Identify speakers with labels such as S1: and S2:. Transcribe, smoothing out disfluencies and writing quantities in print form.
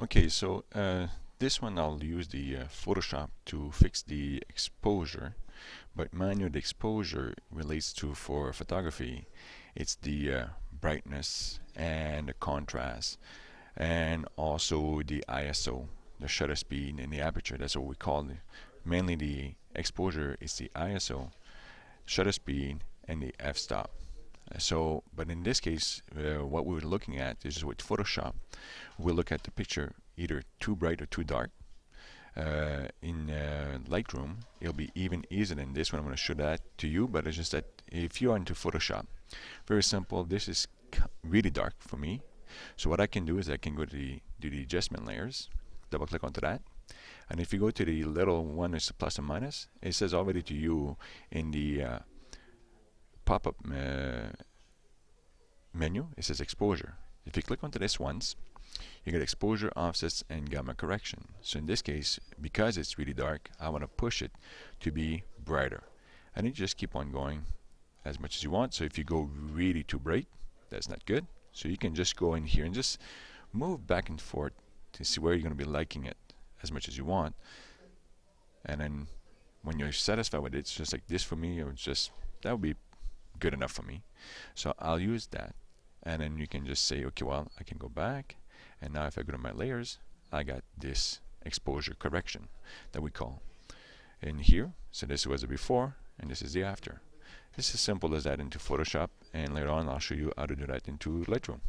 S1: Okay, so this one I'll use the Photoshop to fix the exposure, but mind you, the exposure relates to, for photography, it's the brightness and the contrast, and also the ISO, the shutter speed, and the aperture. That's what we call it. Mainly the exposure is the ISO, shutter speed, and the f-stop. But in this case, what we were looking at is with Photoshop, we'll look at the picture either too bright or too dark. In Lightroom, it'll be even easier than this one. I'm going to show that to you, but it's just that if you're into Photoshop, very simple. This is really dark for me. So what I can do is I can go to the adjustment layers, double click onto that, and if you go to the little one, it's a plus and minus. It says already to you in the pop-up menu, it says exposure. If you click onto this once, you get exposure, offsets, and gamma correction. So in this case, because it's really dark, I want to push it to be brighter. And you just keep on going as much as you want. So if you go really too bright, that's not good. So you can just go in here and just move back and forth to see where you're going to be liking it as much as you want. And then when you're satisfied with it, it's just like this for me, or just that would be good enough for me. So I'll use that. And then you can just say, okay, well, I can go back. And now if I go to my layers, I got this exposure correction that we call in here. So this was the before, and this is the after. This is as simple as that into Photoshop, and later on I'll show you how to do that into Lightroom.